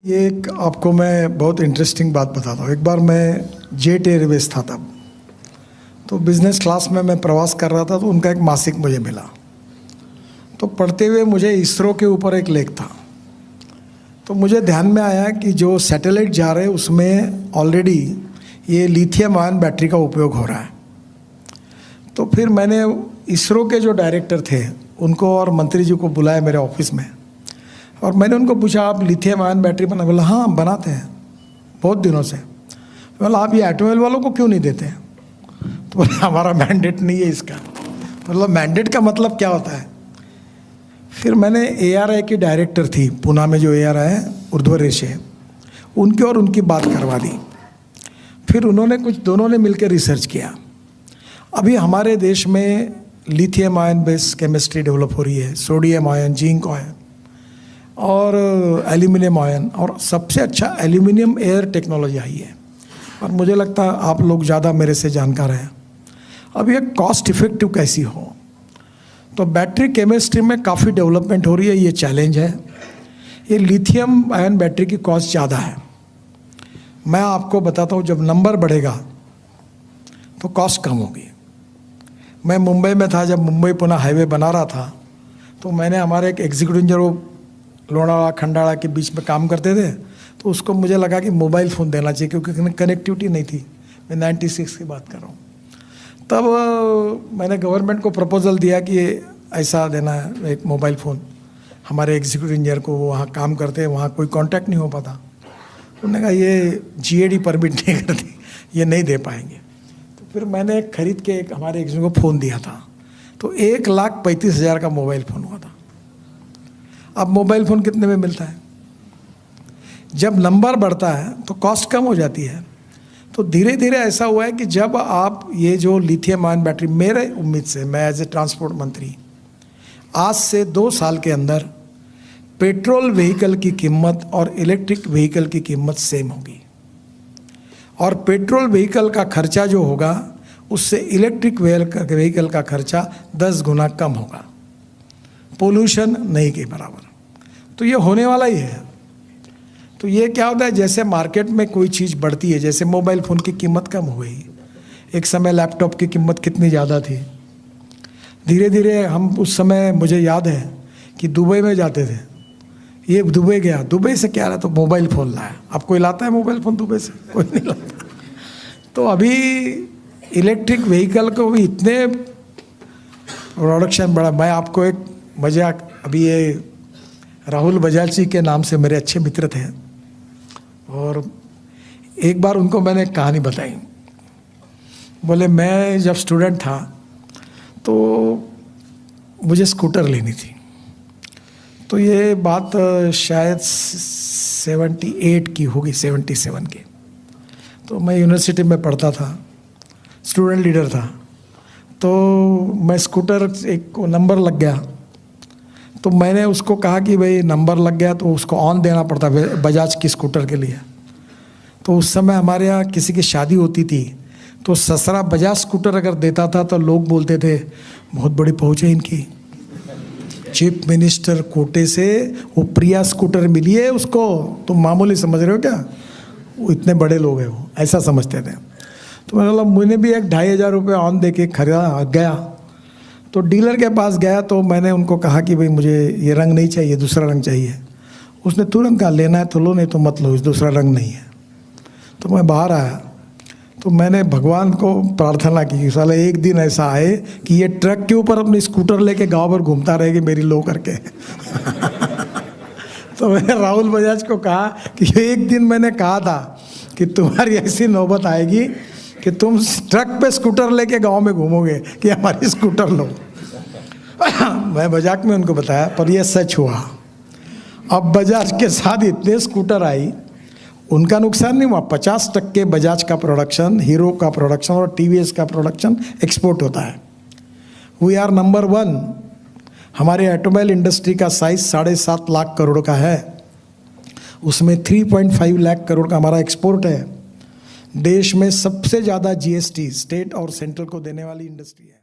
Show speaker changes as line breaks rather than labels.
ये एक आपको मैं बहुत इंटरेस्टिंग बात बताता हूँ। एक बार मैं जेट एयरवेज था तब, तो बिज़नेस क्लास में मैं प्रवास कर रहा था, तो उनका एक मासिक मुझे मिला। तो पढ़ते हुए मुझे इसरो के ऊपर एक लेख था, तो मुझे ध्यान में आया कि जो सैटेलाइट जा रहे हैं उसमें ऑलरेडी ये लिथियम आयन बैटरी का उपयोग हो रहा है। तो फिर मैंने इसरो के जो डायरेक्टर थे उनको और मंत्री जी को बुलाया मेरे ऑफिस में, और मैंने उनको पूछा आप लिथियम आयन बैटरी बना? बोला हाँ हम बनाते हैं बहुत दिनों से। बोला आप ये एटोमेल वालों को क्यों नहीं देते? तो बोला हमारा मैंडेट नहीं है इसका। मतलब मैंडेट का मतलब क्या होता है? फिर मैंने ARI की डायरेक्टर थी पूना में, जो ARI है उर्ध्वरेश है, उनकी और उनकी बात करवा दी। फिर उन्होंने दोनों ने मिलकर रिसर्च किया। अभी हमारे देश में lithium ion based chemistry develop हो रही है, सोडियम आयन, जिंक आयन और एल्यूमिनियम आयन, और सबसे अच्छा एल्यूमिनियम एयर टेक्नोलॉजी आई है। और मुझे लगता है आप लोग ज़्यादा मेरे से जानकार हैं। अब ये कॉस्ट इफ़ेक्टिव कैसी हो, तो बैटरी केमिस्ट्री में काफ़ी डेवलपमेंट हो रही है, ये चैलेंज है। ये लिथियम आयन बैटरी की कॉस्ट ज़्यादा है। मैं आपको बताता हूँ, जब नंबर बढ़ेगा तो कॉस्ट कम होगी। मैं मुंबई में था, जब मुंबई पुणे हाईवे बना रहा था, तो मैंने हमारे एक एग्जीक्यूटिव इंजीनियर लोनावाला खंडाला के बीच में काम करते थे, तो उसको मुझे लगा कि मोबाइल फ़ोन देना चाहिए, क्योंकि कनेक्टिविटी नहीं थी। मैं 96 की बात कर रहा हूँ। तब मैंने गवर्नमेंट को प्रपोजल दिया कि ऐसा देना है एक मोबाइल फ़ोन हमारे एग्जीक्यूटिव इंजीनियर को, वो वहाँ काम करते हैं, वहाँ कोई कांटेक्ट नहीं हो पाता। उन्होंने कहा ये GAD परमिट नहीं करती, ये नहीं दे पाएंगे। तो फिर मैंने खरीद के एक हमारे एग्जीक्यूटिव को फ़ोन दिया था, तो 1,35,000 का मोबाइल फ़ोन हुआ था। अब मोबाइल फ़ोन कितने में मिलता है? जब नंबर बढ़ता है तो कॉस्ट कम हो जाती है। तो धीरे धीरे ऐसा हुआ है कि जब आप ये जो लिथियम आयन बैटरी, मेरे उम्मीद से, मैं एज ए ट्रांसपोर्ट मंत्री, आज से 2 साल के अंदर पेट्रोल व्हीकल की कीमत और इलेक्ट्रिक व्हीकल की कीमत सेम होगी, और पेट्रोल व्हीकल का खर्चा जो होगा उससे इलेक्ट्रिक व्हीकल का खर्चा 10 गुना कम होगा, पोल्यूशन नहीं के बराबर। तो ये होने वाला ही है। तो ये क्या होता है, जैसे मार्केट में कोई चीज़ बढ़ती है, जैसे मोबाइल फ़ोन की कीमत कम हो गई, एक समय लैपटॉप की कीमत कितनी ज़्यादा थी, धीरे धीरे हम उस समय, मुझे याद है कि दुबई में जाते थे, ये दुबई गया, दुबई से क्या रहा, तो मोबाइल फ़ोन लाया। अब कोई लाता है मोबाइल फ़ोन दुबई से? कोई नहीं लाता। तो अभी इलेक्ट्रिक व्हीकल को भी इतने प्रोडक्शन बढ़ा। मैं आपको एक मजाक, अभी ये राहुल बजाज जी के नाम से मेरे अच्छे मित्र थे, और एक बार उनको मैंने कहानी बताई। बोले मैं जब स्टूडेंट था तो मुझे स्कूटर लेनी थी। तो ये बात शायद 78 की होगी, 77 की। तो मैं यूनिवर्सिटी में पढ़ता था, स्टूडेंट लीडर था। तो मैं स्कूटर, एक को नंबर लग गया, तो मैंने उसको कहा कि भाई नंबर लग गया तो उसको ऑन देना पड़ता है बजाज की स्कूटर के लिए। तो उस समय हमारे यहाँ किसी की शादी होती थी, तो ससुरा बजाज स्कूटर अगर देता था तो लोग बोलते थे बहुत बड़ी पहुँच है इनकी, चीफ मिनिस्टर कोटे से वो प्रिया स्कूटर मिली है उसको, तुम मामूली समझ रहे हो क्या? वो इतने बड़े लोग हैं, वो ऐसा समझते थे। तो मैंने बोला मुझे भी 2,500 रुपये ऑन दे के खरीदा गया। तो डीलर के पास गया, तो मैंने उनको कहा कि भाई मुझे ये रंग नहीं चाहिए, दूसरा रंग चाहिए। उसने तुरंत कहा लेना है तो लो, नहीं तो मत लो, इस दूसरा रंग नहीं है। तो मैं बाहर आया, तो मैंने भगवान को प्रार्थना की कि साला एक दिन ऐसा आए कि ये ट्रक के ऊपर अपनी स्कूटर लेके गांव भर घूमता रहेगी मेरी लो करके। तो मैंने राहुल बजाज को कहा कि एक दिन मैंने कहा था कि तुम्हारी ऐसी नौबत आएगी कि तुम ट्रक पे स्कूटर लेके गांव में घूमोगे कि हमारी स्कूटर लो। मैं मजाक में उनको बताया, पर यह सच हुआ। अब बजाज के साथ इतने स्कूटर आई, उनका नुकसान नहीं हुआ। 50% बजाज का प्रोडक्शन, हीरो का प्रोडक्शन और TVS का प्रोडक्शन एक्सपोर्ट होता है। We are number 1। हमारे ऑटोमोबाइल इंडस्ट्री का साइज 7.5 लाख करोड़ का है, उसमें 3.5 लाख करोड़ का हमारा एक्सपोर्ट है। देश में सबसे ज़्यादा GST स्टेट और सेंट्रल को देने वाली इंडस्ट्री है।